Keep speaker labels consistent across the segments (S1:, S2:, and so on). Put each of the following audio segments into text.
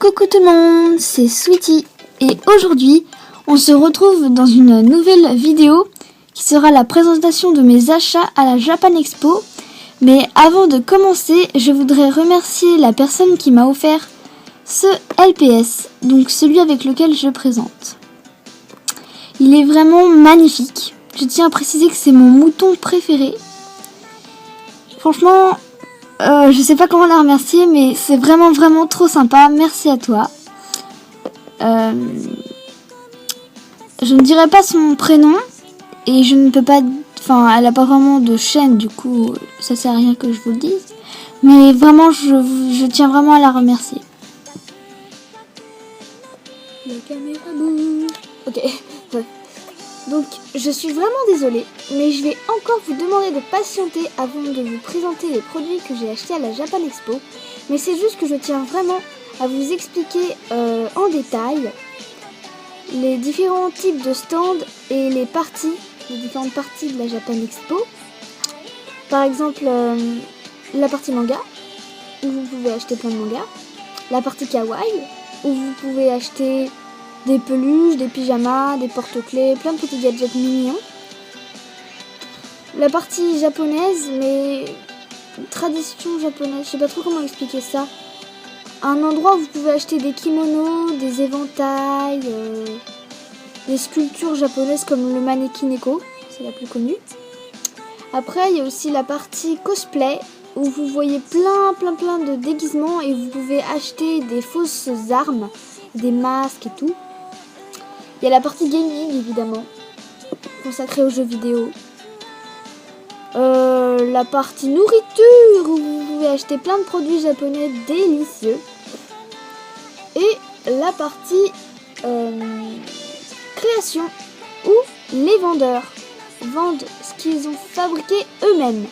S1: Coucou tout le monde, c'est Sweetie et aujourd'hui on se retrouve dans une nouvelle vidéo qui sera la présentation de mes achats à la Japan Expo. Mais avant de commencer, je voudrais remercier la personne qui m'a offert ce LPS, donc celui avec lequel je présente. Il est vraiment magnifique. Je tiens à préciser que c'est mon mouton préféré. Franchement, je sais pas comment la remercier, mais c'est vraiment trop sympa. Merci à toi. Je ne dirai pas son prénom et je ne peux pas. Enfin, elle a pas vraiment de chaîne, du coup, ça sert à rien que je vous le dise. Mais vraiment, je tiens vraiment à la remercier. La caméra bouge. Ok. Donc, je suis vraiment désolée, mais je vais encore vous demander de patienter avant de vous présenter les produits que j'ai achetés à la Japan Expo. Mais c'est juste que je tiens vraiment à vous expliquer en détail les différents types de stands et les différentes parties de la Japan Expo. Par exemple, la partie manga, où vous pouvez acheter plein de mangas. La partie kawaii, où vous pouvez acheter des peluches, des pyjamas, des porte-clés, plein de petits gadgets mignons. La partie japonaise, mais tradition japonaise, je sais pas trop comment expliquer ça. Un endroit où vous pouvez acheter des kimonos, des éventails, des sculptures japonaises comme le Maneki-neko, c'est la plus connue. Après, il y a aussi la partie cosplay, où vous voyez plein de déguisements et vous pouvez acheter des fausses armes, des masques et tout. Il y a la partie gaming, évidemment, consacrée aux jeux vidéo. La partie nourriture, où vous pouvez acheter plein de produits japonais délicieux. Et la partie création, où les vendeurs vendent ce qu'ils ont fabriqué eux-mêmes.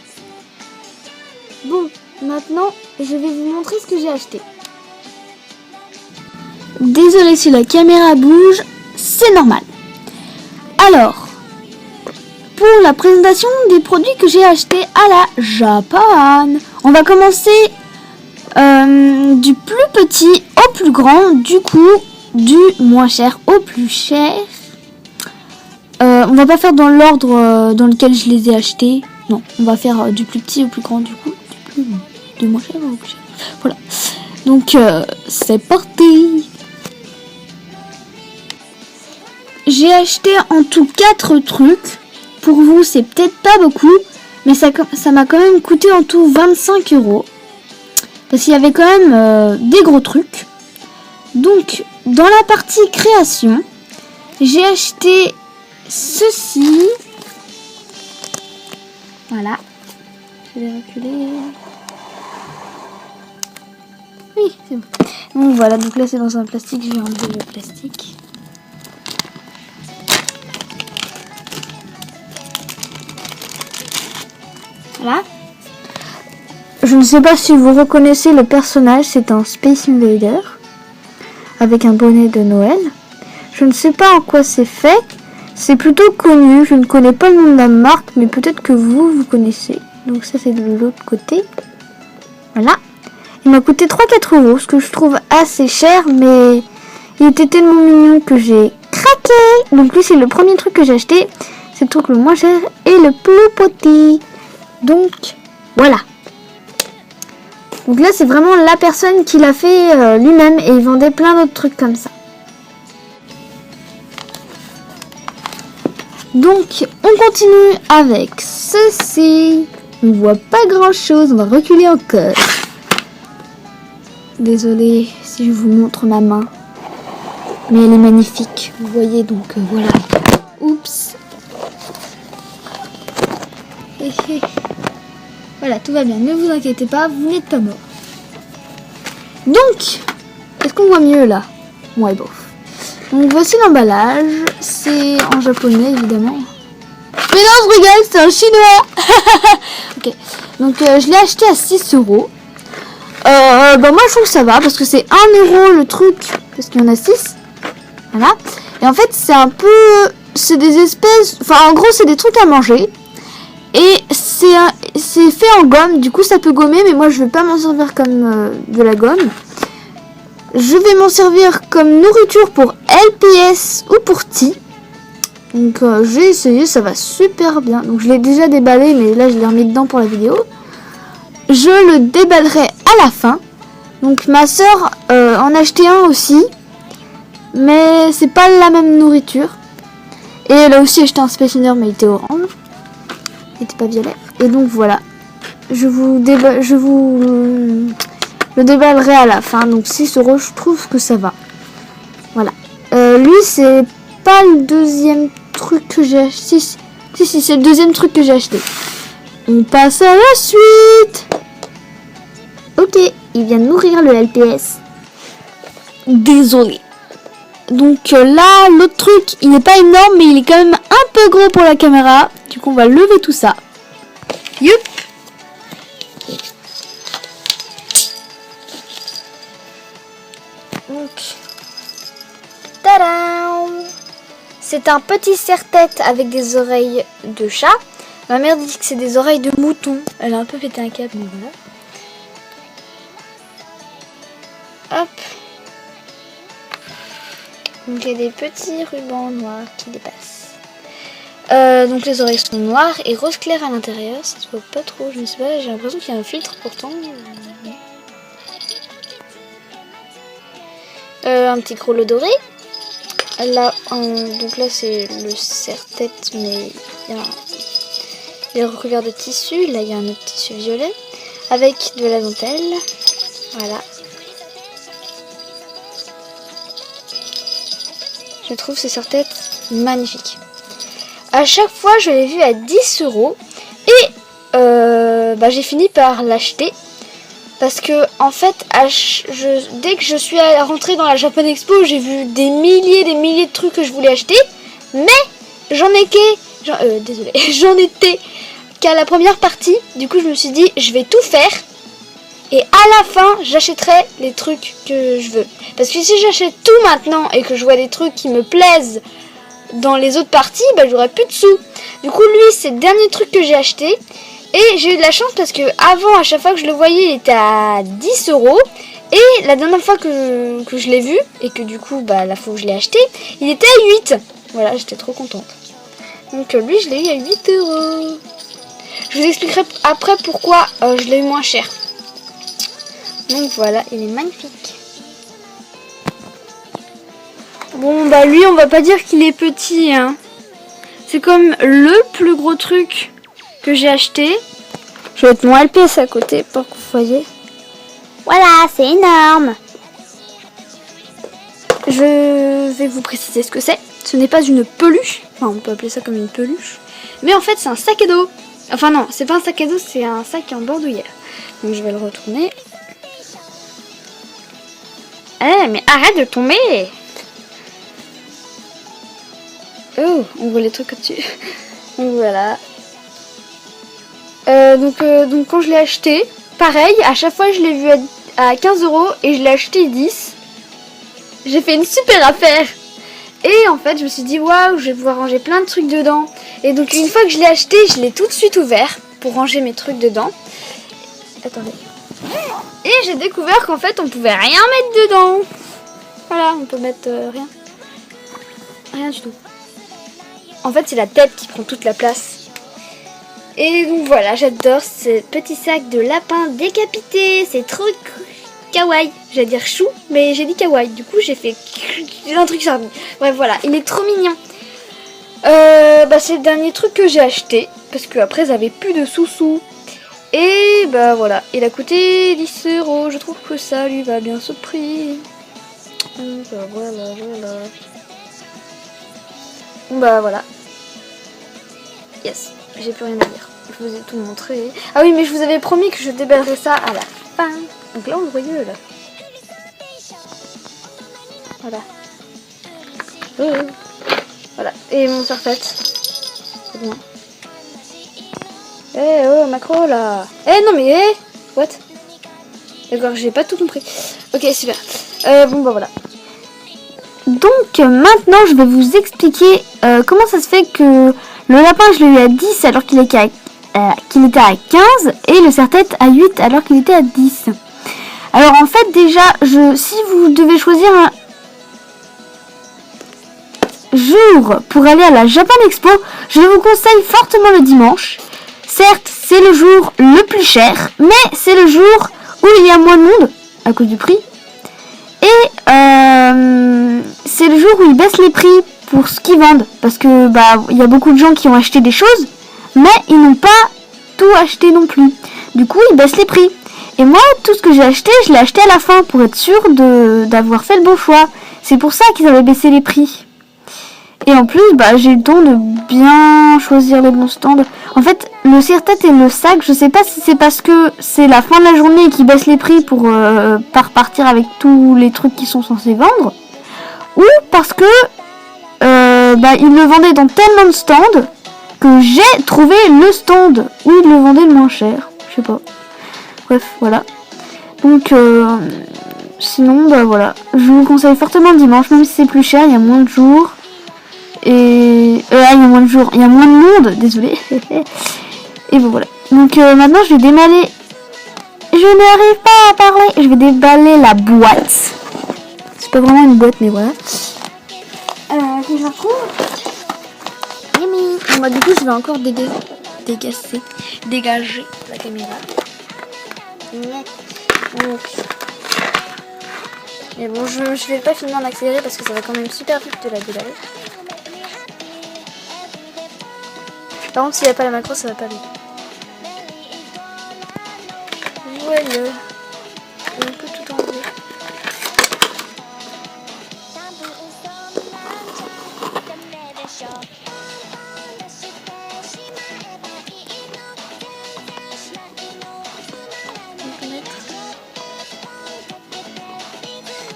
S1: Bon, maintenant, je vais vous montrer ce que j'ai acheté. Désolée si la caméra bouge, c'est normal. Alors, pour la présentation des produits que j'ai achetés à la Japan, on va commencer du plus petit au plus grand, du coup, du moins cher au plus cher. On va pas faire dans l'ordre dans lequel je les ai achetés. Non, on va faire du plus petit au plus grand, du coup, du moins cher au plus cher. Voilà. Donc, c'est parti. J'ai acheté en tout 4 trucs. Pour vous, c'est peut-être pas beaucoup, mais ça m'a quand même coûté en tout 25 €. Parce qu'il y avait quand même des gros trucs. Donc, dans la partie création, j'ai acheté ceci. Voilà. Je vais reculer. Oui, c'est bon. Donc voilà, donc là c'est dans un plastique, je vais enlever le plastique. Voilà. Je ne sais pas si vous reconnaissez le personnage, c'est un Space Invader avec un bonnet de Noël. Je ne sais pas en quoi c'est fait. C'est plutôt connu. Je ne connais pas le nom de la marque, mais peut-être que vous connaissez. Donc ça c'est de l'autre côté. Voilà. Il m'a coûté 3-4 €, ce que je trouve assez cher, mais il était tellement mignon que j'ai craqué. Donc lui c'est le premier truc que j'ai acheté. C'est le truc le moins cher et le plus petit. Donc, voilà. Donc là, c'est vraiment la personne qui l'a fait lui-même et il vendait plein d'autres trucs comme ça. Donc, on continue avec ceci. On voit pas grand-chose, on va reculer encore. Désolée si je vous montre ma main. Mais elle est magnifique. Vous voyez, donc voilà. Oups. Voilà, tout va bien, ne vous inquiétez pas, vous n'êtes pas mort. Donc, est-ce qu'on voit mieux là? Ouais, bof. Donc voici l'emballage, c'est en japonais évidemment. Mais non, je rigole, c'est en chinois. Ok, donc je l'ai acheté à 6 €. Bah moi je trouve que ça va, parce que c'est 1 € le truc, parce qu'il y en a 6. Voilà, et en fait c'est un peu, c'est des espèces, enfin en gros c'est des trucs à manger. Et c'est fait en gomme, du coup ça peut gommer, mais moi je vais pas m'en servir comme de la gomme. Je vais m'en servir comme nourriture pour LPS ou pour T. Donc j'ai essayé, ça va super bien. Donc je l'ai déjà déballé, mais là je l'ai remis dedans pour la vidéo. Je le déballerai à la fin. Donc ma soeur en a acheté un aussi. Mais c'est pas la même nourriture. Et elle a aussi acheté un Space Invader, mais il était orange. Il était pas violet. Et donc voilà. Je vous le déballerai à la fin. Donc 6 €, je trouve que ça va. Voilà. Lui, c'est pas le deuxième truc que j'ai acheté. Si, c'est le deuxième truc que j'ai acheté. On passe à la suite. Ok, il vient de nourrir le LPS. Désolé. Donc là, l'autre truc, il n'est pas énorme, mais il est quand même un peu gros pour la caméra. Du coup, on va lever tout ça. Youp. Donc, tadam! C'est un petit serre-tête avec des oreilles de chat. Ma mère dit que c'est des oreilles de mouton. Elle a un peu pété un câble, mais voilà. Hop. Donc il y a des petits rubans noirs qui dépassent. Donc les oreilles sont noires et rose clair à l'intérieur. Ça se voit pas trop, je ne sais pas. J'ai l'impression qu'il y a un filtre pourtant. Un petit grelot doré. Là, donc là c'est le serre-tête, mais il est recouvert de tissu. Là il y a un autre tissu violet avec de la dentelle. Voilà. Je trouve ce serre-tête magnifique. À chaque fois, je l'ai vu à 10 € et j'ai fini par l'acheter parce que en fait, dès que je suis rentrée dans la Japan Expo, j'ai vu des milliers de trucs que je voulais acheter, mais j'en étais qu'à la première partie. Du coup, je me suis dit, je vais tout faire. Et à la fin, j'achèterai les trucs que je veux. Parce que si j'achète tout maintenant et que je vois des trucs qui me plaisent dans les autres parties, j'aurai plus de sous. Du coup, lui, c'est le dernier truc que j'ai acheté. Et j'ai eu de la chance parce que avant, à chaque fois que je le voyais, il était à 10 €. Et la dernière fois que je l'ai vu, et que du coup, la fois où je l'ai acheté, il était à 8. Voilà, j'étais trop contente. Donc lui, je l'ai eu à 8 €. Je vous expliquerai après pourquoi je l'ai eu moins cher. Donc voilà, il est magnifique. Bon, lui, on va pas dire qu'il est petit, hein. C'est comme le plus gros truc que j'ai acheté. Je vais mettre mon LPS à côté pour que vous voyez. Voilà, c'est énorme. Je vais vous préciser ce que c'est. Ce n'est pas une peluche. Enfin, on peut appeler ça comme une peluche. Mais en fait, c'est un sac à dos. Enfin non, c'est pas un sac à dos, c'est un sac en bandoulière. Donc je vais le retourner. Mais arrête de tomber! Oh, on voit les trucs au-dessus. Donc voilà. Donc quand je l'ai acheté, pareil, à chaque fois je l'ai vu à 15 € et je l'ai acheté 10. J'ai fait une super affaire. Et en fait, je me suis dit, waouh, je vais pouvoir ranger plein de trucs dedans. Et donc une fois que je l'ai acheté, je l'ai tout de suite ouvert pour ranger mes trucs dedans. Attendez. Et j'ai découvert qu'en fait, on pouvait rien mettre dedans. Voilà, on peut mettre rien. Rien du tout. En fait, c'est la tête qui prend toute la place. Et donc voilà, j'adore ce petit sac de lapin décapité. C'est trop kawaii. J'allais dire chou, mais j'ai dit kawaii. Du coup, j'ai fait un truc sur. Bref, voilà, il est trop mignon. C'est le dernier truc que j'ai acheté. Parce que après, j'avais plus de sous-sous. Et voilà, il a coûté 10 €. Je trouve que ça lui va bien ce prix. Voilà. Yes, j'ai plus rien à dire. Je vous ai tout montré. Ah oui, mais je vous avais promis que je déballerais ça à la fin. Donc là, on le voyait là. Voilà. Voilà. Et mon serre-tête. C'est bien. Oh, macro là. Non mais what? D'accord, j'ai pas tout compris. Ok, super. Voilà. Donc maintenant je vais vous expliquer comment ça se fait que le lapin je l'ai eu à 10 alors qu'il était à 15 et le serre-tête à 8 alors qu'il était à 10. Alors en fait déjà, si vous devez choisir un jour pour aller à la Japan Expo, je vous conseille fortement le dimanche. Certes, c'est le jour le plus cher, mais c'est le jour où il y a moins de monde à cause du prix. Et c'est le jour où ils baissent les prix pour ce qu'ils vendent. Parce que il y a beaucoup de gens qui ont acheté des choses, mais ils n'ont pas tout acheté non plus. Du coup, ils baissent les prix. Et moi, tout ce que j'ai acheté, je l'ai acheté à la fin pour être sûr d'avoir fait le bon choix. C'est pour ça qu'ils avaient baissé les prix. Et en plus, j'ai le temps de bien choisir les bons stands. En fait, le serre-tête et le sac, je sais pas si c'est parce que c'est la fin de la journée et qu'ils baissent les prix pour pas repartir avec tous les trucs qu'ils sont censés vendre. Ou parce que ils le vendaient dans tellement de stands que j'ai trouvé le stand où ils le vendaient le moins cher. Je sais pas. Bref, voilà. Donc, sinon, voilà. Je vous conseille fortement le dimanche, même si c'est plus cher, il y a moins de jours. Et il y a moins de jours, il y a moins de monde, désolé. Et bon voilà. Donc maintenant je vais déballer. Je n'arrive pas à parler. Je vais déballer la boîte. C'est pas vraiment une boîte, mais voilà. Que je la retrouve. Du coup je vais encore dégager la caméra. Mais bon, je vais pas filmer en accéléré parce que ça va quand même super vite de la déballer. Par contre, s'il n'y a pas la macro, ça va pas vite. Voilà. On peut tout enlever.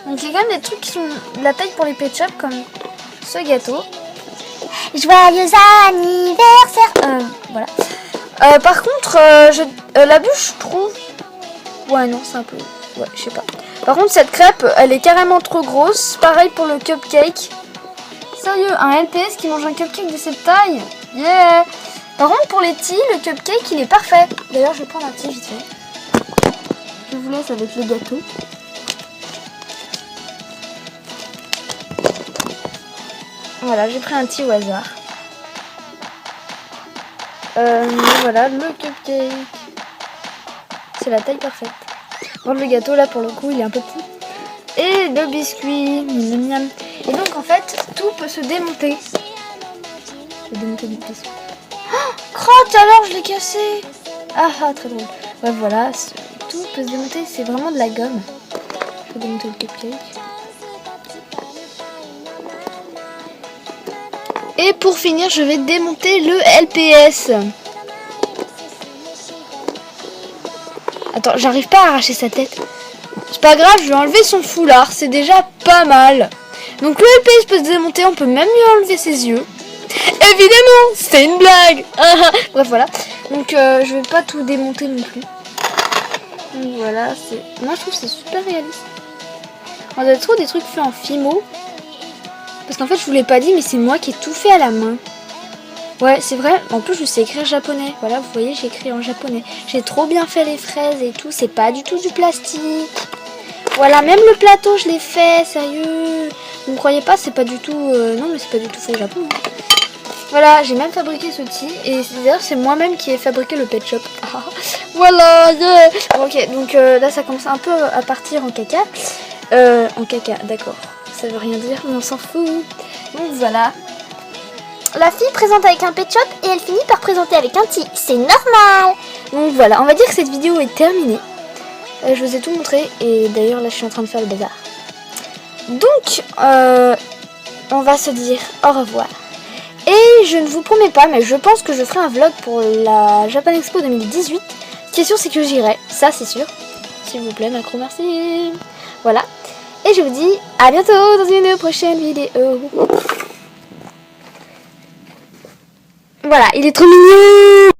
S1: Donc il y a quand même des trucs qui sont de la taille pour les pet shops comme ce gâteau. Joyeux anniversaire. Voilà. Par contre, la bûche, je trouve. Ouais, non, c'est un peu. Ouais, je sais pas. Par contre, cette crêpe, elle est carrément trop grosse. Pareil pour le cupcake. Sérieux, un LPS qui mange un cupcake de cette taille. Yeah. Par contre, pour les tis, le cupcake, il est parfait. D'ailleurs, je vais prendre un tis vite fait. Je vous laisse avec le gâteau. Voilà, j'ai pris un tis au hasard. Voilà, le cupcake. C'est la taille parfaite. Bon, le gâteau, là, pour le coup, il est un peu petit. Et le biscuit. Miam, miam. Et donc, en fait, tout peut se démonter. Je vais démonter du biscuit. Oh, crotte, alors, je l'ai cassé. Ah, très drôle. Ouais, voilà, tout peut se démonter. C'est vraiment de la gomme. Je vais démonter le cupcake. Et pour finir, je vais démonter le LPS. Attends, j'arrive pas à arracher sa tête. C'est pas grave, je vais enlever son foulard. C'est déjà pas mal. Donc le LPS peut se démonter, on peut même lui enlever ses yeux. Évidemment, c'était une blague. Bref, voilà. Donc je vais pas tout démonter non plus. Donc voilà, moi je trouve que c'est super réaliste. On a trop des trucs faits en Fimo. Parce qu'en fait, je vous l'ai pas dit, mais c'est moi qui ai tout fait à la main. Ouais, c'est vrai. En plus, je sais écrire japonais. Voilà, vous voyez, j'écris en japonais. J'ai trop bien fait les fraises et tout. C'est pas du tout du plastique. Voilà, même le plateau, je l'ai fait. Sérieux. Vous ne croyez pas, c'est pas du tout... non, mais c'est pas du tout fait au Japon. Voilà, j'ai même fabriqué ce tea. Et d'ailleurs, c'est moi-même qui ai fabriqué le pet shop. Voilà, yeah. Ok, donc là, ça commence un peu à partir en caca. En caca, d'accord. Ça veut rien dire, mais on s'en fout. Donc voilà. La fille présente avec un pet shop et elle finit par présenter avec un tea. C'est normal. Donc voilà, on va dire que cette vidéo est terminée. Je vous ai tout montré et d'ailleurs là je suis en train de faire le bazar. Donc on va se dire au revoir. Et je ne vous promets pas, mais je pense que je ferai un vlog pour la Japan Expo 2018. Ce qui est sûr, c'est que j'irai. Ça c'est sûr. S'il vous plaît, macro, merci. Voilà. Et je vous dis à bientôt dans une prochaine vidéo. Voilà, il est trop mignon.